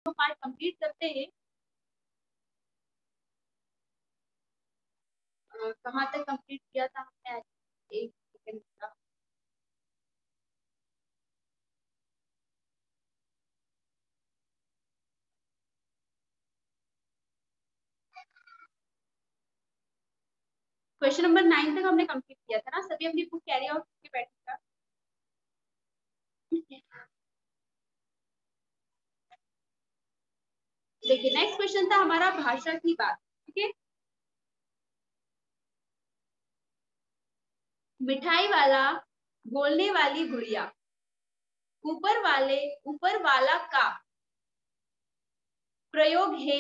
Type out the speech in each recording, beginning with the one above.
दोनों part complete करते हैं। कहाँ तक कंप्लीट किया था हमने? एक सेकंड का। क्वेश्चन नंबर 9 तक हमने कंप्लीट किया था ना? सभी अपनी बुक कैरी आउट करके बैठेगा। देखिए नेक्स्ट क्वेश्चन था हमारा भाषा की बात। ठीक है, मिठाई वाला, बोलने वाली गुड़िया, ऊपर वाला का प्रयोग है।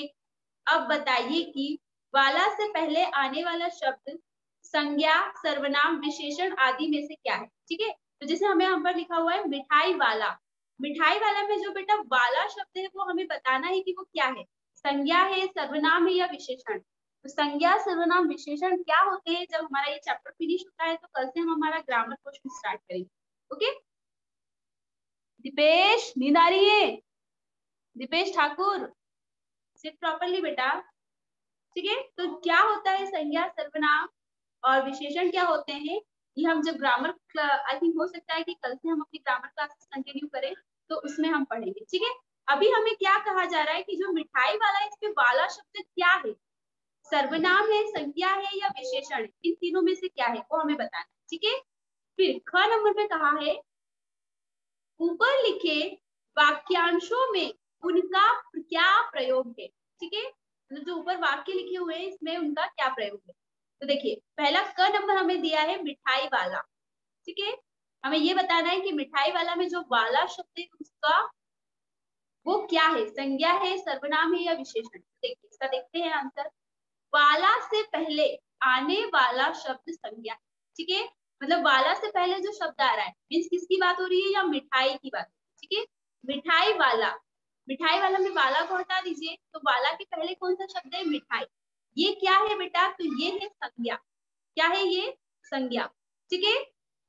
अब बताइए कि वाला से पहले आने वाला शब्द संज्ञा, सर्वनाम, विशेषण आदि में से क्या है? ठीक है, तो जैसे हमें यहाँ पर लिखा हुआ है मिठाई वाला। मिठाई वाला में जो बेटा वाला शब्द है वो हमें बताना है कि वो क्या है, संज्ञा है, सर्वनाम है या विशेषण। तो संज्ञा, सर्वनाम, विशेषण क्या होते हैं? जब हमारा ये चैप्टर फिनिश होता है तो कल से हम हमारा ग्रामर क्वेश्चन स्टार्ट करेंगे। ओके, दीपेश नींद आ रही है? दीपेश ठाकुर सिट प्रॉपरली बेटा। ठीक है, तो क्या होता है संज्ञा, सर्वनाम और विशेषण क्या होते हैं? ये हम जब ग्रामर, आई थिंक हो सकता है कि कल से हम अपनी ग्रामर क्लासेस कंटिन्यू करें तो उसमें हम पढ़ेंगे। ठीक है, अभी हमें क्या कहा जा रहा है कि जो मिठाई वाला है इसमें वाला शब्द क्या है, सर्वनाम है, संज्ञा है या विशेषण है? इन तीनों में से क्या है वो हमें बताना है। ठीक है, फिर ख नंबर पे कहा है ऊपर लिखे वाक्यांशों में उनका क्या प्रयोग है। ठीक है, मतलब जो ऊपर वाक्य लिखे हुए हैं इसमें उनका क्या प्रयोग है। तो देखिए पहला क नंबर हमें दिया है मिठाई वाला। ठीक है, हमें ये बताना है कि मिठाई वाला में जो वाला शब्द है उसका वो क्या है, संज्ञा है, सर्वनाम है या विशेषण। देखिए इसका देखते हैं आंसर। वाला से पहले आने वाला शब्द संज्ञा। ठीक है, मतलब वाला से पहले जो शब्द आ रहा है मीन्स किसकी बात हो रही है? या मिठाई की बात हो रही है। ठीक है, मिठाई वाला, मिठाई वाला में वाला को हटा दीजिए तो वाला के पहले कौन सा शब्द है? मिठाई। ये क्या है बेटा? तो ये है संज्ञा। क्या है ये? संज्ञा। ठीक है,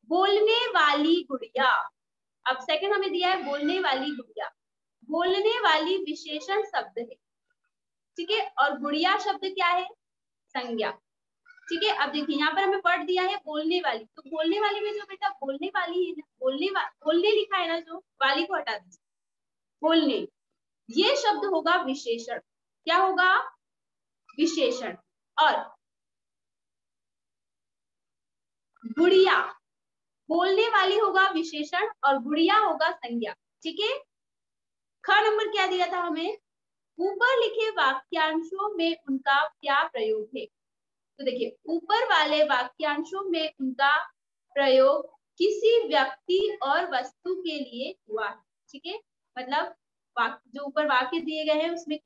बोलने वाली गुड़िया। अब सेकंड हमें दिया है बोलने वाली गुड़िया, बोलने वाली विशेषण शब्द है। ठीक है, और गुड़िया शब्द क्या है? संज्ञा। ठीक है, अब देखिए यहाँ पर हमें वर्ड दिया है बोलने वाली, तो बोलने वाली में जो बेटा बोलने वाली है, बोलने लिखा है ना, जो वाली को हटा दीजिए, बोलने, ये शब्द होगा विशेषण। क्या होगा? विशेषण। और गुड़िया, बोलने वाली होगा विशेषण और गुड़िया होगा संज्ञा। ठीक है, ख नंबर क्या दिया था हमें? ऊपर लिखे वाक्यांशों में उनका क्या प्रयोग है। तो देखिए ऊपर वाले वाक्यांशों में उनका प्रयोग किसी व्यक्ति और वस्तु के लिए हुआ है। ठीक है, मतलब जो ऊपर वाक्य दिए गए हैं उसमें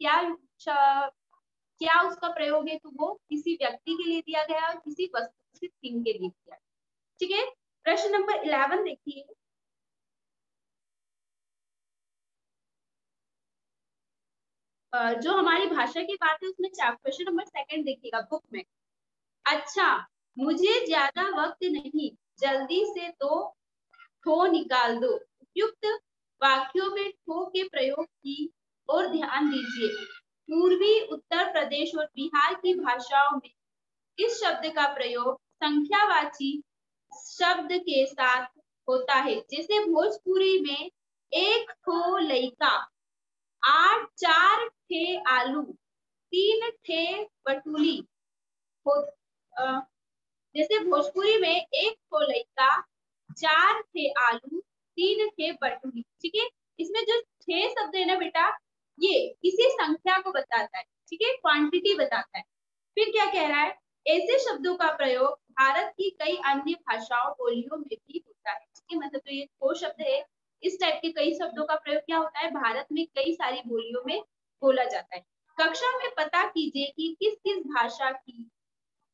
क्या उसका प्रयोग है, तो वो किसी व्यक्ति के लिए दिया गया और किसी वस्तु, किसी थिंग के लिए दिया। ठीक है, प्रश्न नंबर 11 देखिए। जो हमारी भाषा की बात है उसमें क्वेश्चन नंबर 2 देखिएगा बुक में। अच्छा, मुझे ज्यादा वक्त नहीं, जल्दी से तो ठो निकाल दो। उपयुक्त वाक्यों में ठो के प्रयोग की और ध्यान दीजिए। पूर्वी उत्तर प्रदेश और बिहार की भाषाओं में इस शब्द का प्रयोग संख्यावाची शब्द के साथ होता है। जैसे भोजपुरी में एक ठो लइका, 4 ठे आलू, 3 ठे बटुली हो। जैसे भोजपुरी में एक ठो लइका, 4 थे आलू, 3 थे बटुली। ठीक है, इसमें जो 6 शब्द है ना बेटा, ये किसी संख्या को बताता है। ठीक है, क्वांटिटी बताता है। फिर क्या कह रहा है? ऐसे शब्दों का प्रयोग भारत की कई अन्य भाषाओं बोलियों में भी होता है। ठीक है, मतलब जो ये 2 शब्द है इस टाइप के कई शब्दों का प्रयोग क्या होता है, भारत में कई सारी बोलियों में बोला जाता है। कक्षा में पता कीजिए कि किस किस भाषा की,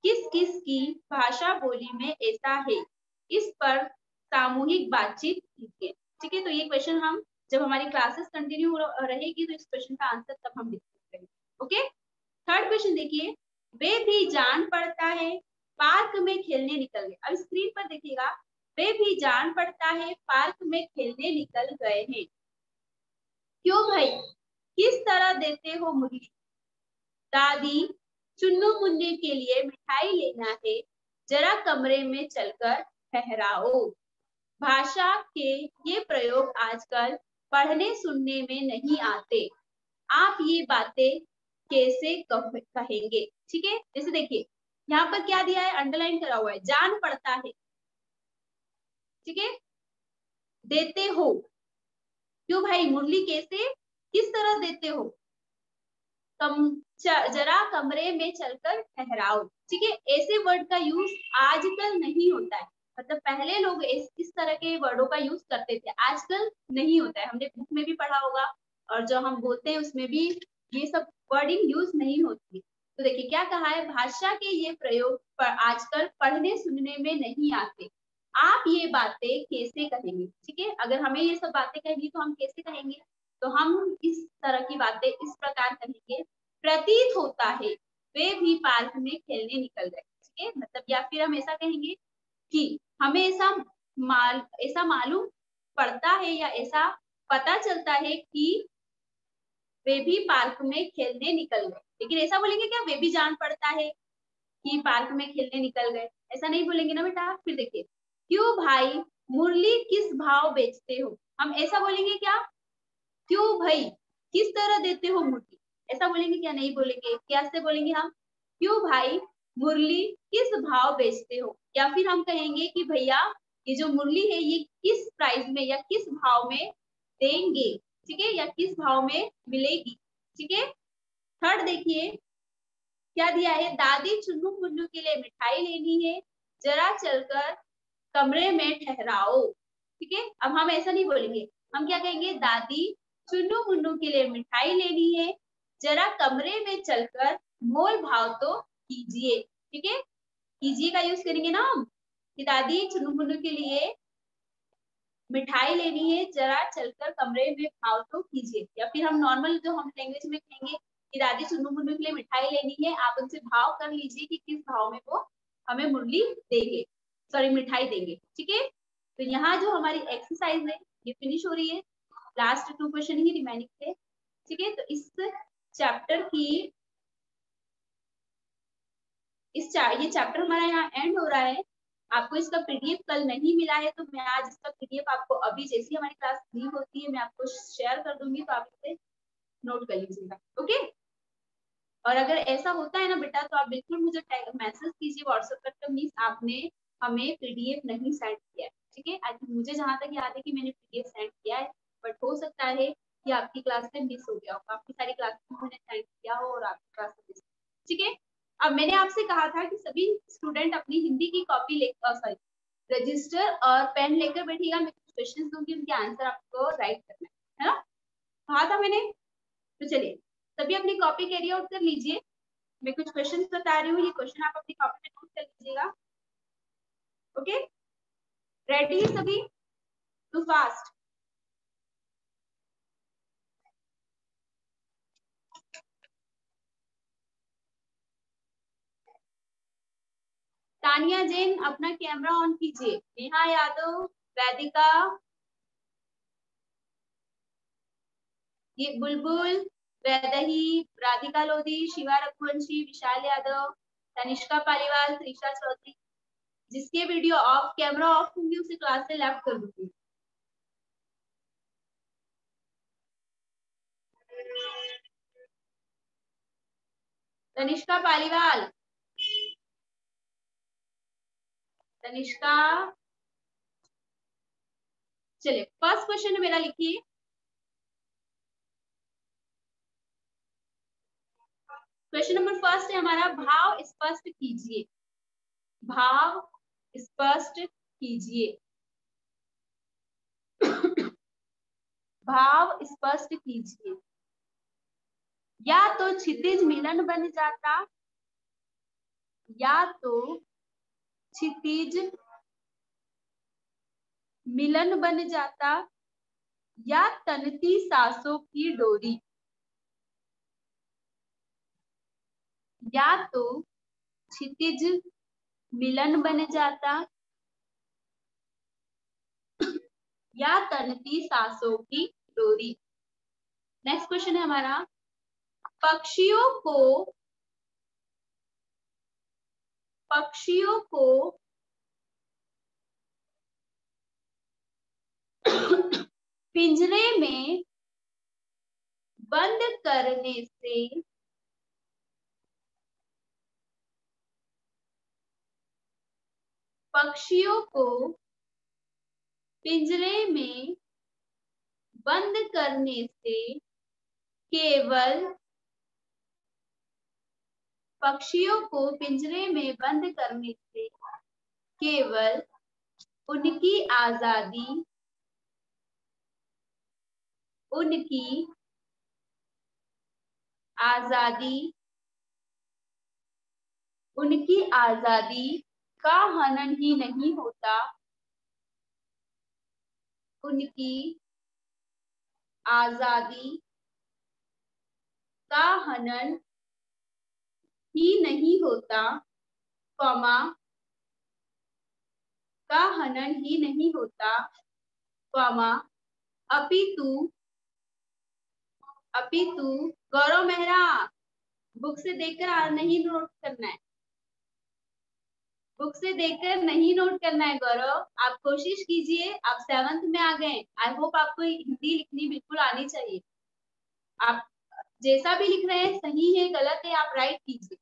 किस किस की भाषा बोली में ऐसा है, इस पर सामूहिक बातचीत कीजिए। ठीक है, तो ये क्वेश्चन हम जब हमारी क्लासेस कंटिन्यू रहेगी तो इस क्वेश्चन का आंसर तब हम डिस्कस करेंगे। ओके, थर्ड क्वेश्चन देखिए। वे भी जान पड़ता है पार्क में खेलने निकल गए। अब स्क्रीन पर देखिएगा, वे भी जान पड़ता है पार्क में खेलने निकल गए हैं। क्यों भाई? किस तरह देते हो मुरली? दादी, चुन्नू मुन्ने के लिए मिठाई लेना है, जरा कमरे में चलकर ठहराओ। भाषा के ये प्रयोग आजकल पढ़ने सुनने में नहीं आते। आप ये बातें कैसे कहेंगे? ठीक है, जैसे देखिए यहाँ पर क्या दिया है, अंडरलाइन करा हुआ है, जान पड़ता है। ठीक है, देते हो, क्यों भाई? मुरली कैसे, किस तरह देते हो? जरा कमरे में चलकर ठहराओ। ठीक है, ऐसे वर्ड का यूज आजकल नहीं होता है। मतलब पहले लोग इस तरह के वर्डों का यूज करते थे, आजकल नहीं होता है। हमने बुक में भी पढ़ा होगा और जो हम बोलते हैं उसमें भी ये सब वर्डिंग यूज नहीं होती। तो देखिए क्या कहा है, भाषा के ये प्रयोग पर आजकल पढ़ने सुनने में नहीं आते। आप ये बातें कैसे कहेंगे? ठीक है, अगर हमें ये सब बातें कहनी तो हम कैसे कहेंगे? तो हम इस तरह की बातें इस प्रकार कहेंगे, प्रतीत होता है वे भी पार्क में खेलने निकल गए। ठीक है, मतलब या फिर हम ऐसा कहेंगे कि हमें ऐसा मालूम पड़ता है या ऐसा पता चलता है कि वे भी पार्क में खेलने निकल गए। लेकिन ऐसा बोलेंगे क्या, वे भी जान पड़ता है कि पार्क में खेलने निकल गए? ऐसा नहीं बोलेंगे ना बेटा। फिर देखिए, क्यों भाई मुरली किस भाव बेचते हो? हम ऐसा बोलेंगे क्या, क्यों भाई किस तरह देते हो मुरली? ऐसा बोलेंगे क्या? नहीं बोलेंगे। कैसे बोलेंगे हम, क्यों भाई मुरली किस भाव बेचते हो? या फिर हम कहेंगे कि भैया ये जो मुरली है ये किस प्राइस में या किस भाव में देंगे? ठीक है, या किस भाव में मिलेगी? ठीक है, थर्ड देखिए क्या दिया है, दादी चुन्नू मुन्नू के लिए मिठाई लेनी है, जरा चलकर कमरे में ठहराओ। ठीक है, अब हम ऐसा नहीं बोलेंगे, हम क्या कहेंगे, दादी चुन्नू मुन्नू के लिए मिठाई लेनी है, जरा कमरे में चलकर मोल भाव तो कीजिए। ठीक है, कीजिए का यूज करेंगे ना हम, कि दादी चुन्नू मुन्नू के लिए मिठाई लेनी है, जरा चलकर कमरे में भाव तो कीजिए। या फिर हम नॉर्मल जो हम लैंग्वेज में कहेंगे कि दादी चुन्नू मुन्नू के लिए मिठाई लेनी है, आप उनसे भाव कर लीजिए कि किस भाव में वो हमें मुरली देंगे, सॉरी मिठाई देंगे। ठीक है, तो यहाँ जो हमारी एक्सरसाइज है ये फिनिश हो रही है, लास्ट 2 क्वेश्चन ही रिमेनिंग थे। ठीक है, तो इस चैप्टर की ये चैप्टर हमारा यहाँ एंड हो रहा है। आपको इसका पीडीएफ कल नहीं मिला है तो मैं आज इसका पीडीएफ आपको अभी जैसी हमारी क्लास लीव होती है मैं आपको शेयर कर दूंगी, तो आप इसे नोट कर लीजिएगा। ओके, और अगर ऐसा होता है ना बेटा तो आप बिल्कुल मुझे मैसेज कीजिए व्हाट्सएप पर, मीन्स आपने हमें पीडीएफ नहीं सेंड किया है। ठीक है, मुझे जहां तक याद है कि मैंने पीडीएफ सेंड किया है, बट हो सकता है कि आपकी क्लास से मिस हो गया हो, काफी सारी क्लास में मैंने सेंड किया हो और आपकी क्लास से मिस। ठीक है, अब मैंने आपसे कहा था कि सभी स्टूडेंट अपनी हिंदी की कॉपी सॉरी रजिस्टर और पेन लेकर बैठिएगा, मैं कुछ क्वेश्चन दूंगी, उनके आंसर आपको राइट करना है ना, कहा था मैंने। तो चलिए सभी अपनी कॉपी कैरी आउट कर लीजिए, मैं कुछ क्वेश्चन बता रही हूँ, ये क्वेश्चन आप अपनी कॉपी में नोट कर लीजिएगा। ओके, रेडी सभी टू फास्ट? तानिया जैन अपना कैमरा ऑन कीजिए, नेहा यादव, वैदिका, ये बुलबुल, वैदही, राधिका लोधी, शिवा रघुवंशी, विशाल यादव, तनिष्का पालीवाल, त्रिशा चौधरी। जिसके वीडियो ऑफ कैमरा ऑफ होंगी उसे क्लास से लेफ्ट कर दूंगी। तनिष्का पालीवाल, तनिष्का, चलिए फर्स्ट क्वेश्चन मेरा लिखिए। क्वेश्चन नंबर फर्स्ट है हमारा, भाव स्पष्ट कीजिए। भाव स्पष्ट कीजिए। भाव स्पष्ट कीजिए। या तो क्षितिज मिलन बन जाता, या तो क्षितिज मिलन बन जाता, या तनती सांसों की डोरी। या तो क्षितिज मिलन बन जाता, या तनती सांसों की डोरी। नेक्स्ट क्वेश्चन है हमारा, पक्षियों को पिंजरे में बंद करने से पक्षियों को पिंजरे में बंद करने से केवल पक्षियों को पिंजरे में बंद करने से केवल उनकी आजादी का हनन ही नहीं होता, उनकी आजादी का हनन ही नहीं होता, कॉमा का हनन ही नहीं होता, कॉमा अपितु गौरव मेहरा, बुक से देखकर नहीं नोट करना है, बुक से देखकर नहीं नोट करना है गौरव। आप कोशिश कीजिए, आप 7th में आ गए, आई होप आपको हिंदी लिखनी बिल्कुल आनी चाहिए। आप जैसा भी लिख रहे हैं, सही है गलत है, आप राइट कीजिए,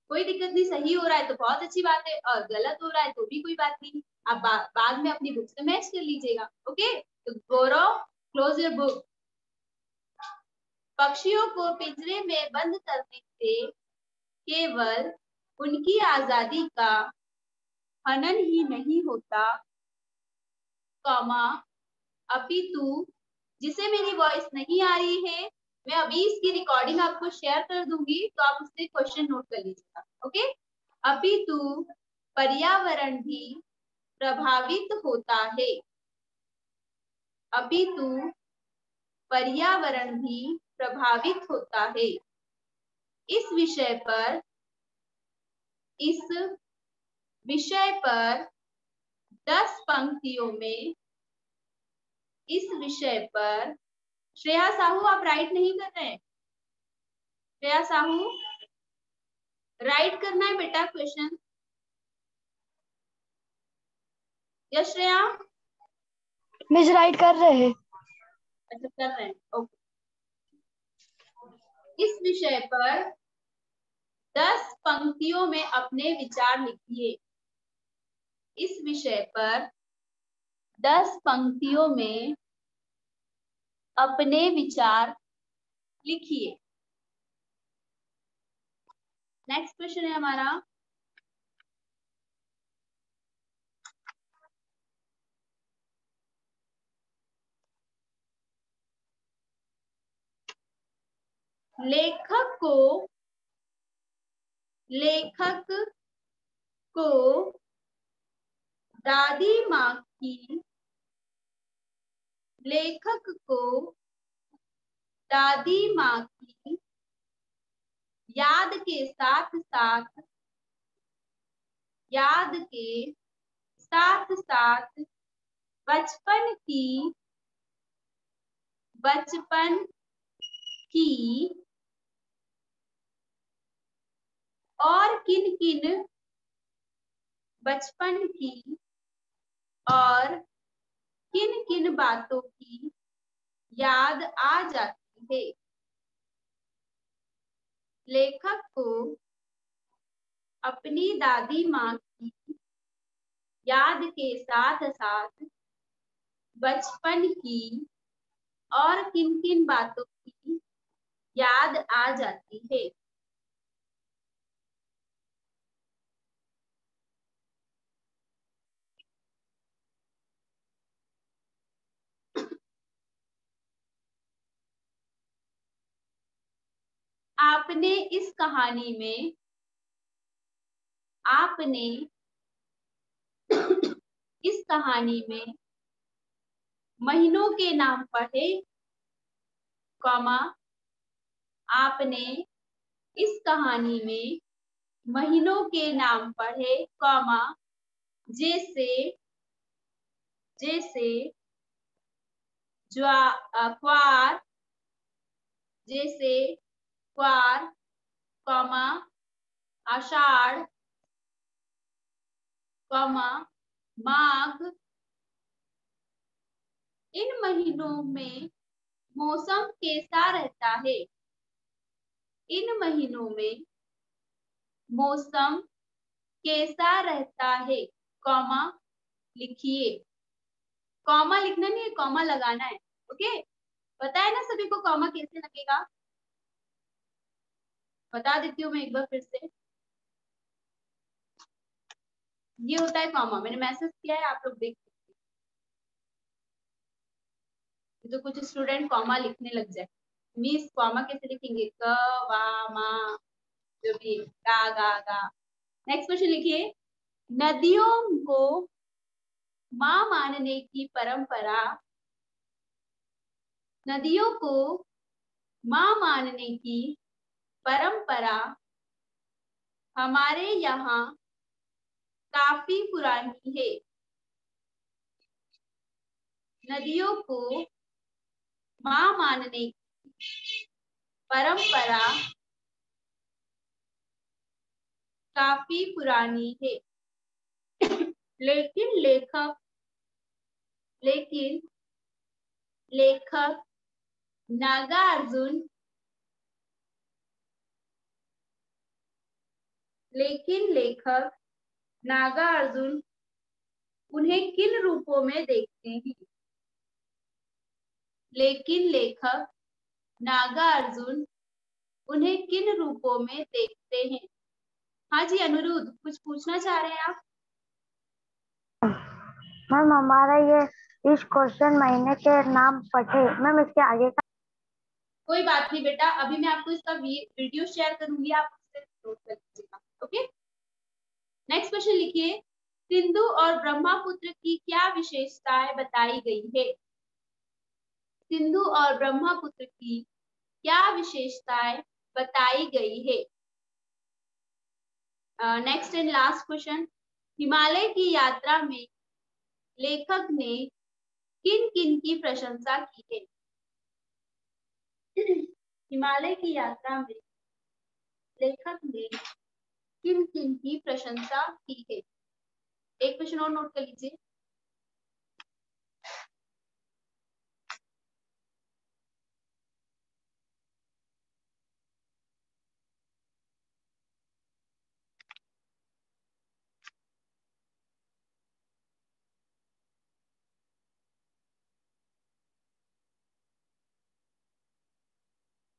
कोई दिक्कत नहीं। सही हो रहा है तो बहुत अच्छी बात है, और गलत हो रहा है तो भी कोई बात नहीं, आप बाद में अपनी बुक से मैच कर लीजिएगा। ओके, तो गौरव क्लोज योर बुक। पक्षियों को पिंजरे में बंद करने से केवल उनकी आजादी का हनन ही नहीं होता, कॉमा अपितु, जिसे मेरी वॉइस नहीं आ रही है, मैं अभी इसकी रिकॉर्डिंग आपको शेयर कर दूंगी, तो आप उससे क्वेश्चन नोट कर लीजिएगा। ओके, अपितु पर्यावरण भी प्रभावित होता है, अपितु पर्यावरण भी प्रभावित होता है। इस विषय पर 10 पंक्तियों में, इस विषय पर, श्रेया साहू आप राइट नहीं कर रहे हैं, श्रेया साहू राइट करना है बेटा question. Yes Shreya, miss right कर रहे हैं। अच्छा कर रहे हैं, ओके। इस विषय पर 10 पंक्तियों में अपने विचार लिखिए, इस विषय पर 10 पंक्तियों में अपने विचार लिखिए। नेक्स्ट क्वेश्चन है हमारा, लेखक को दादी माँ की, लेखक को दादी माँ की याद के साथ साथ बचपन की और किन किन बातों की याद आ जाती है। लेखक को अपनी दादी माँ की याद के साथ साथ बचपन की और किन किन बातों की याद आ जाती है। आपने इस कहानी में महीनों के नाम पढ़े, कॉमा आपने इस कहानी में महीनों के नाम पढ़े, कॉमा जैसे ज्वार, जैसे क्वार, कॉमा, आषाढ़, कॉमा, माघ। इन महीनों में मौसम कैसा रहता है? इन महीनों में मौसम कैसा रहता है? कॉमा लिखिए। कॉमा लिखना नहीं है, कॉमा लगाना है। ओके, पता है ना सभी को कॉमा कैसे लगेगा? बता देती हूँ मैं एक बार फिर से। ये होता है कॉमा, मैंने मैसेज किया है, आप लोग देख सकते हैं। तो कुछ स्टूडेंट कॉमा लिखने लग जाए। मिस कॉमा कैसे लिखेंगे? क, वा, मा, जो भी गा, गा, गा। नेक्स्ट क्वेश्चन लिखिए। नदियों को माँ मानने की परंपरा, नदियों को माँ मानने की परंपरा हमारे यहाँ काफी पुरानी है। नदियों को माँ मानने की परंपरा काफी पुरानी है। लेकिन लेखक लेकिन लेखक नागार्जुन लेकिन लेखक नागार्जुन उन्हें किन रूपों में देखते हैं? लेकिन लेखक नागार्जुन उन्हें किन रूपों में देखते हैं? हाँ जी अनुरुद्ध, कुछ पूछना चाह रहे हैं आप? मैम हमारा ये इस क्वेश्चन महीने के नाम पढ़े मैम, इसके आगे का। कोई बात नहीं बेटा, अभी मैं आपको इसका वीडियो शेयर करूंगी, आप उससे नोट कर लीजिएगा। ओके, नेक्स्ट क्वेश्चन लिखिए। सिंधु और ब्रह्मपुत्र की क्या विशेषताएं बताई गई है? सिंधु और ब्रह्मपुत्र की क्या विशेषताएं बताई गई है? Next and last question. Himalaya की यात्रा में लेखक ने किन किन की प्रशंसा की है? हिमालय की यात्रा में लेखक ने किन किन की प्रशंसा की है? एक क्वेश्चन और नोट कर लीजिए।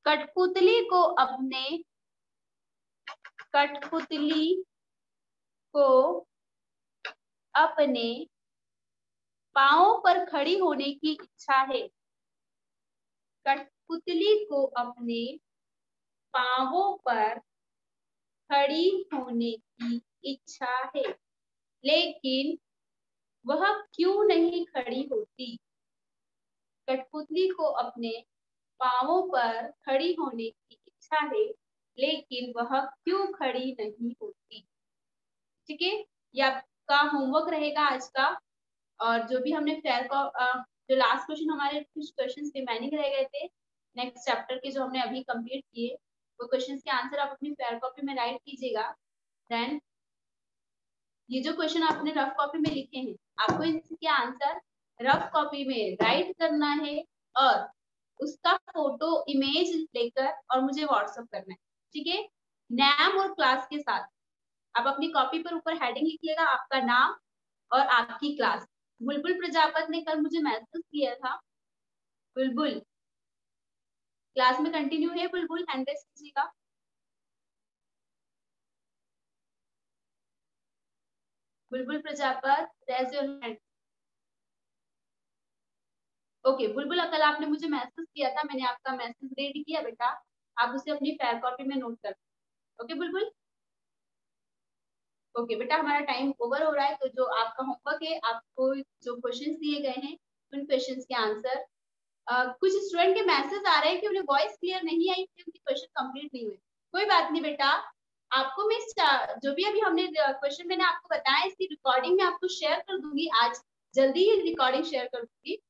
कठपुतली को अपने कठपुतली को अपने पांवों पर खड़ी होने की इच्छा है। कठपुतली को अपने पांवों पर खड़ी होने की इच्छा है, लेकिन वह क्यों नहीं खड़ी होती? कठपुतली को अपने पांवों पर खड़ी होने की इच्छा है, लेकिन वह क्यों खड़ी नहीं होती? ठीक है, ये आपका होमवर्क रहेगा आज का। और जो भी हमने फेयर को जो लास्ट क्वेश्चन, हमारे कुछ क्वेश्चंस रिमेनिंग रह गए थे नेक्स्ट चैप्टर के, जो हमने अभी कंप्लीट किए, वो क्वेश्चंस के आंसर आप अपनी फेयर कॉपी में राइट कीजिएगा। देन ये जो क्वेश्चन आपने रफ कॉपी में लिखे हैं, आपको इनके आंसर रफ कॉपी में राइट करना है और उसका फोटो इमेज लेकर और मुझे व्हाट्सएप करना है। ठीक है, नाम और क्लास के साथ। आप अपनी कॉपी पर ऊपर हेडिंग लिखिएगा, आपका नाम और आपकी क्लास। बुलबुल प्रजापत ने कल मुझे मैसेज किया था। बुलबुल क्लास में कंटिन्यू है? बुलबुल हैंड रेस कीजिएगा। Bulbul Prajapat raise your hand. Okay Bulbul, कल आपने मुझे मैसेज किया था, मैंने आपका मैसेज रेड किया बेटा, आप उसे अपनी फेयर कॉपी में नोट कर। ओके बुलबुल। ओके बेटा, हमारा टाइम ओवर हो रहा है, तो जो आपका होमवर्क है, आपको जो क्वेश्चंस दिए गए हैं उन क्वेश्चंस के आंसर। कुछ स्टूडेंट के मैसेज आ रहे हैं कि उन्हें वॉइस क्लियर नहीं आई, उनके क्वेश्चन कंप्लीट नहीं हुए। कोई बात नहीं बेटा, आपको मैं जो भी अभी हमने क्वेश्चन मैंने आपको बताया, इसकी रिकॉर्डिंग में आपको शेयर कर दूंगी, आज जल्दी ही रिकॉर्डिंग शेयर कर दूंगी,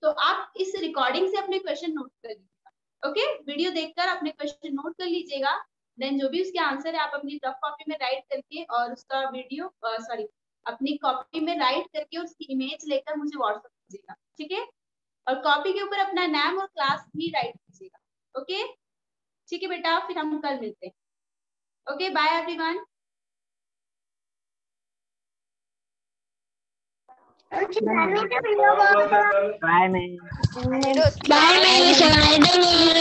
तो आप इस रिकॉर्डिंग से अपने क्वेश्चन नोट कर लीजिएगा। ओके, वीडियो देखकर अपने क्वेश्चन नोट कर लीजिएगा, देन जो भी उसके आंसर है आप अपनी रफ कॉपी में राइट करके और उसका वीडियो सॉरी अपनी कॉपी में राइट करके उसकी इमेज लेकर मुझे व्हाट्सएप कीजिएगा, ठीक है। और कॉपी के ऊपर अपना नाम और क्लास भी राइट कीजिएगा। ओके, ठीक है बेटा, फिर हम कल मिलते हैं। Okay, bye everyone. बाय।